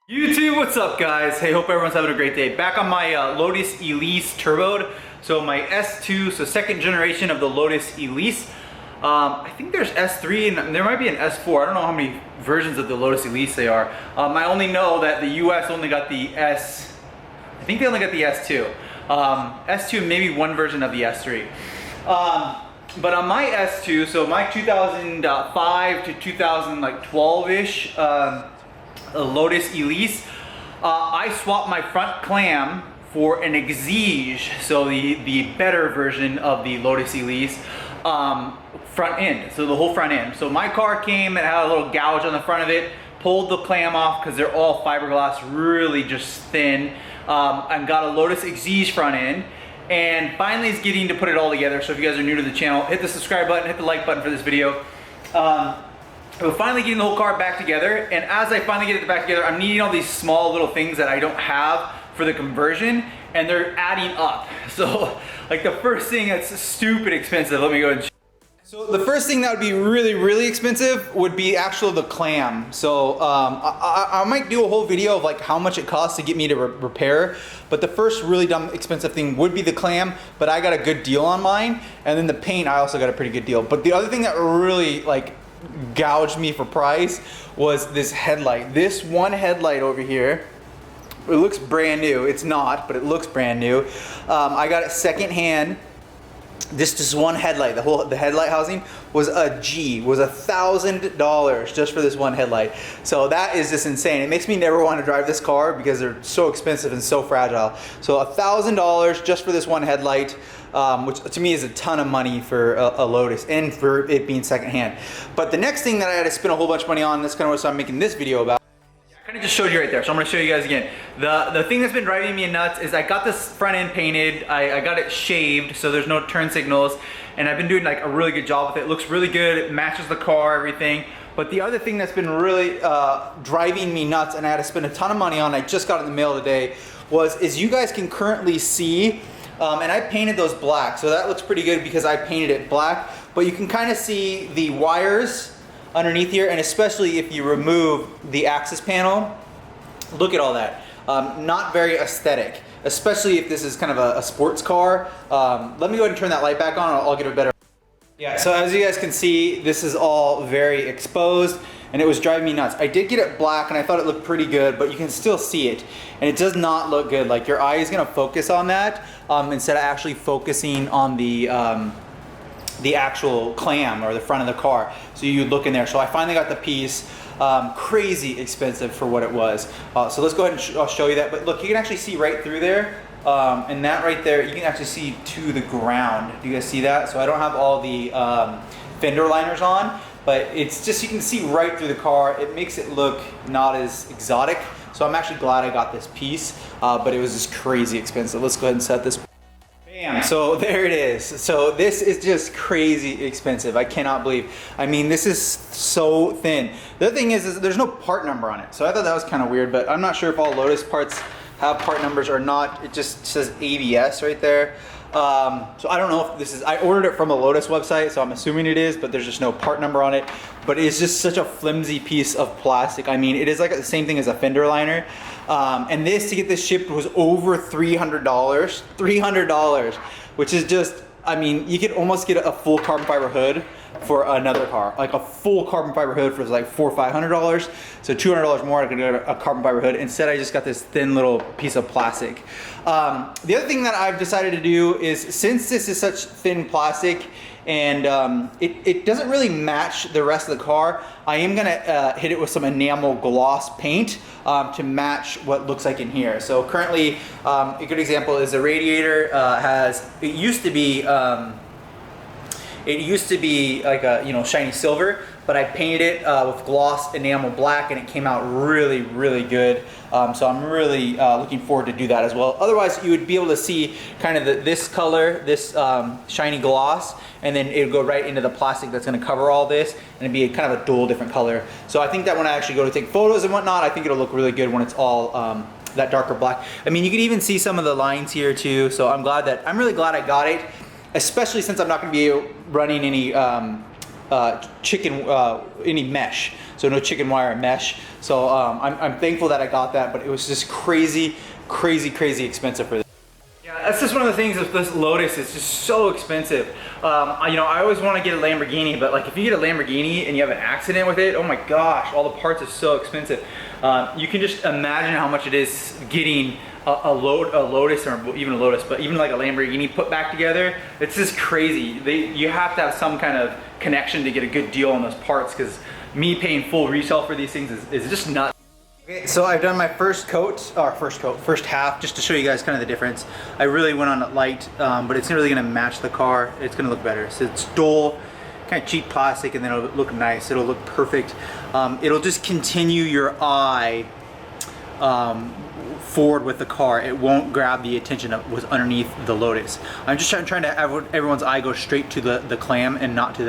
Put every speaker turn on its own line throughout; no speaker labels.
YouTube, what's up guys? Hey, hope everyone's having a great day. Back on my Lotus ELISE turboed. So my S2, so second generation of the Lotus ELISE. I think there's S3 and there might be an S4. I don't know how many versions of the Lotus ELISE they are. I only know that the US only got the S, I think they only got the S2. S2, maybe one version of the S3. But on my S2, so my 2005 to 2012-ish, Lotus ELISE, I swapped my front clam for an EXIGE, so the better version of the Lotus ELISE front end, so the whole front end. So my car came and had a little gouge on the front of it, pulled the clam off because they're all fiberglass, really just thin, and got a Lotus EXIGE front end. And finally is getting to put it all together. So if you guys are new to the channel, hit the subscribe button, hit the like button for this video. We're finally getting the whole car back together, and as I finally get it back together, I'm needing all these small little things that I don't have for the conversion, and they're adding up. So like the first thing that's stupid expensive, let me go ahead and show. So the first thing that would be really expensive would be actually the clam. So I might do a whole video of like how much it costs to get me to repair, but the first really dumb expensive thing would be the clam, but I got a good deal on mine, and then the paint I also got a pretty good deal. But the other thing that really like gouged me for price was this headlight. This one headlight over here, it looks brand new. It's not, but it looks brand new. I got it secondhand. This just one headlight, the headlight housing was $1,000 just for this one headlight. So that is just insane. It makes me never want to drive this car because they're so expensive and so fragile. So $1,000 just for this one headlight, which to me is a ton of money for a Lotus and for it being secondhand. But the next thing that I had to spend a whole bunch of money on, that's kind of what I'm making this video about. I kind of just showed you right there, so I'm going to show you guys again. The thing that's been driving me nuts is I got this front end painted, I got it shaved so there's no turn signals, and I've been doing like a really good job with it. It looks really good, it matches the car, everything. But the other thing that's been really driving me nuts, and I had to spend a ton of money on, I just got it in the mail today, is you guys can currently see, and I painted those black, so that looks pretty good because I painted it black, but you can kind of see the wires underneath here, and especially if you remove the access panel, look at all that. Not very aesthetic, especially if this is kind of a sports car. Let me go ahead and turn that light back on, I'll get a better. Yeah, so as you guys can see, this is all very exposed, and it was driving me nuts. I did get it black, and I thought it looked pretty good, but you can still see it, and it does not look good. Like your eye is gonna focus on that instead of actually focusing on the actual clam or the front of the car. So you look in there. So I finally got the piece. Crazy expensive for what it was. So let's go ahead and I'll show you that. But look, you can actually see right through there. And that right there, you can actually see to the ground. Do you guys see that? So I don't have all the fender liners on, but it's just, you can see right through the car. It makes it look not as exotic. So I'm actually glad I got this piece, but it was just crazy expensive. Let's go ahead and set this. Bam, so there it is. So this is just crazy expensive. I cannot believe. I mean, this is so thin. The other thing is there's no part number on it. So I thought that was kind of weird, but I'm not sure if all Lotus parts have part numbers or not. It just says ABS right there. So I don't know if this is, I ordered it from a Lotus website, so I'm assuming it is, but there's just no part number on it. But it's just such a flimsy piece of plastic. I mean, it is like the same thing as a fender liner. And this, to get this shipped, was over $300. $300, which is just, I mean, you could almost get a full carbon fiber hood for another car. Like a full carbon fiber hood for like $400 or $500. So $200 more, I could get a carbon fiber hood. Instead, I just got this thin little piece of plastic. The other thing that I've decided to do is, since this is such thin plastic and it doesn't really match the rest of the car, I am gonna hit it with some enamel gloss paint to match what looks like in here. So currently, a good example is the radiator it used to be like a shiny silver, but I painted it with gloss enamel black, and it came out really good. So I'm really looking forward to do that as well. Otherwise, you would be able to see kind of this color, this shiny gloss, and then it would go right into the plastic that's going to cover all this, and it'd be kind of a dual different color. So I think that when I actually go to take photos and whatnot, I think it'll look really good when it's all that darker black. I mean, you can even see some of the lines here too. So I'm really glad I got it, especially since I'm not going to be running any any mesh, so no chicken wire mesh. So I'm thankful that I got that, but it was just crazy expensive for this. Yeah, that's just one of the things with this Lotus. It's just so expensive. You know, I always want to get a Lamborghini, but like if you get a Lamborghini and you have an accident with it, oh my gosh, all the parts are so expensive. You can just imagine how much it is getting a Lotus, or even a Lotus, but even like a Lamborghini put back together. It's just crazy. You have to have some kind of connection to get a good deal on those parts, because me paying full retail for these things is just nuts. Okay, so I've done my first half, just to show you guys kind of the difference. I really went on it light, but it's really gonna match the car. It's gonna look better. So it's dull, kind of cheap plastic, and then it'll look nice. It'll look perfect. It'll just continue your eye forward with the car. It won't grab the attention of what's underneath the Lotus. I'm just trying to have everyone's eye go straight to the clam, and not to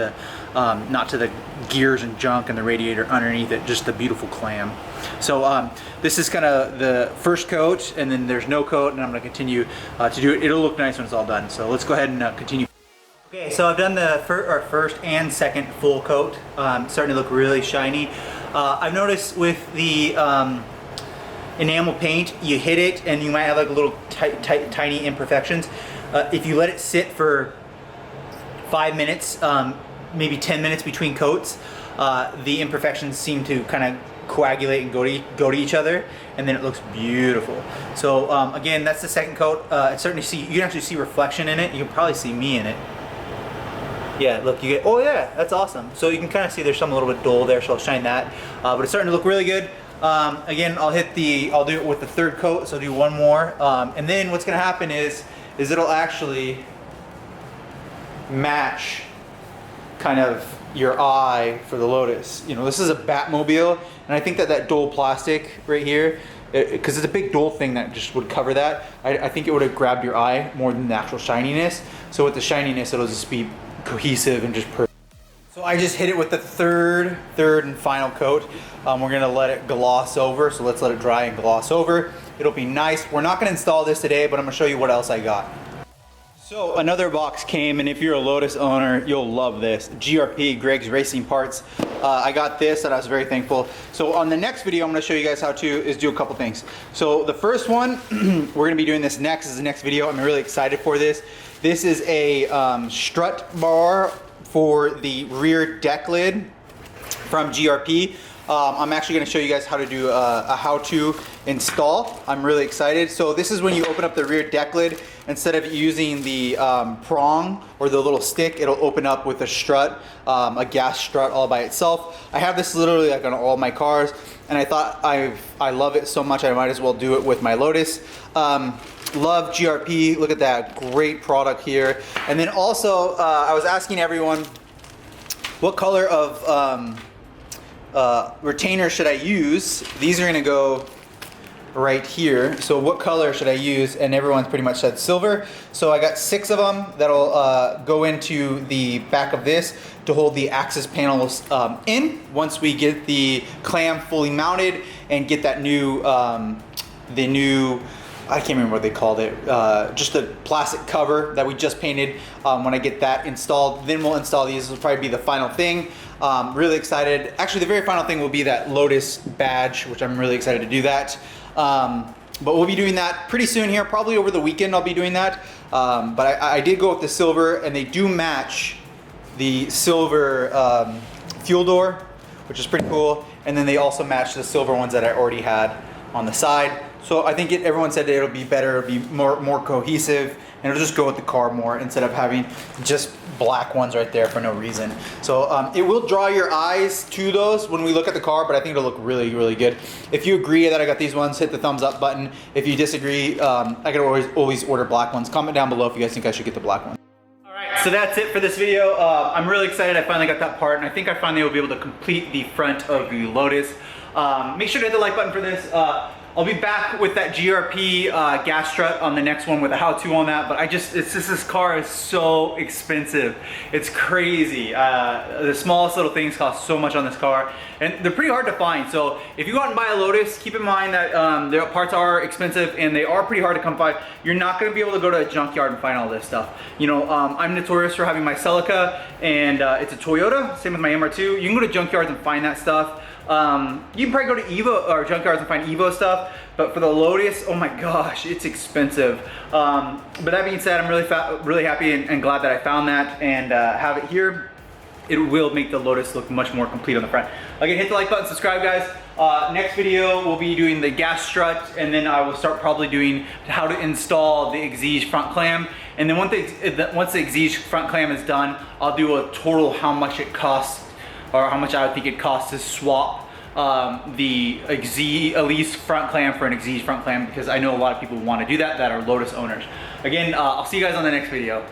the gears and junk and the radiator underneath it, just the beautiful clam. So this is kind of the first coat, and then there's no coat, and I'm going to continue to do it. It'll look nice when it's all done. So let's go ahead and continue. Okay, so I've done the first and second full coat. Starting to look really shiny. I've noticed with the enamel paint, you hit it and you might have like a little tiny imperfections. If you let it sit for 5 minutes, maybe 10 minutes between coats, the imperfections seem to kind of coagulate and go to each other, and then it looks beautiful. So again, that's the second coat. It's starting to see, you can actually see reflection in it. You can probably see me in it. Yeah, look, you get, oh yeah, that's awesome. So you can kind of see there's some a little bit dull there, so I'll shine that. But it's starting to look really good. Again, I'll do it with the third coat, so I'll do one more. And then what's gonna happen is it'll actually match kind of your eye for the Lotus. You know, this is a Batmobile, and I think that dull plastic right here, because it's a big dull thing that just would cover that, I think it would have grabbed your eye more than the actual shininess. So with the shininess, it'll just be cohesive and just perfect. So I just hit it with the third and final coat. We're gonna let it gloss over, so let's let it dry and gloss over. It'll be nice. We're not gonna install this today, but I'm gonna show you what else I got. So another box came, and if you're a Lotus owner, you'll love this. GRP, Greg's Racing Parts. I got this, and I was very thankful. So on the next video, I'm gonna show you guys how to is do a couple things. So the first one, we're gonna be doing this next, is the next video. I'm really excited for this. This is a strut bar for the rear deck lid from GRP. I'm actually going to show you guys how to do a how-to install. I'm really excited. So this is when you open up the rear deck lid. Instead of using the prong or the little stick, it'll open up with a strut, a gas strut all by itself. I have this literally like on all my cars, and I thought I love it so much I might as well do it with my Lotus. Love GRP, look at that, great product here. And then also, I was asking everyone, what color of retainer should I use? These are gonna go right here. So what color should I use? And everyone's pretty much said silver. So I got 6 of them that'll go into the back of this to hold the access panels in once we get the clam fully mounted and get that new, the new, I can't remember what they called it, just the plastic cover that we just painted. When I get that installed, then we'll install these. This will probably be the final thing. Really excited. Actually, the very final thing will be that Lotus badge, which I'm really excited to do that. But we'll be doing that pretty soon here, probably over the weekend I'll be doing that. But I did go with the silver, and they do match the silver fuel door, which is pretty cool. And then they also match the silver ones that I already had on the side. So I think everyone said that it'll be better, it'll be more cohesive, and it'll just go with the car more instead of having just black ones right there for no reason. So it will draw your eyes to those when we look at the car, but I think it'll look really, really good. If you agree that I got these ones, hit the thumbs up button. If you disagree, I could always order black ones. Comment down below if you guys think I should get the black one. So that's it for this video. I'm really excited I finally got that part, and I think I finally will be able to complete the front of the Lotus. Make sure to hit the like button for this. I'll be back with that GRP gas strut on the next one with a how-to on that, but this car is so expensive. It's crazy. The smallest little things cost so much on this car, and they're pretty hard to find. So if you go out and buy a Lotus, keep in mind that their parts are expensive and they are pretty hard to come by. You're not gonna be able to go to a junkyard and find all this stuff. You know, I'm notorious for having my CELICA, and it's a Toyota, same with my MR2. You can go to junkyards and find that stuff. You can probably go to Evo or junkyards and find Evo stuff, but for the Lotus, oh my gosh, it's expensive. But that being said, I'm really happy and glad that I found that and have it here. It will make the Lotus look much more complete on the front. Again, hit the like button, subscribe, guys. Next video, we'll be doing the gas strut, and then I will start probably doing how to install the EXIGE front clam. And then once the EXIGE front clam is done, I'll do a total how much it costs, or how much I would think it costs to swap the ELISE front clam for an EXIGE front clam, because I know a lot of people want to do that are Lotus owners. Again, I'll see you guys on the next video.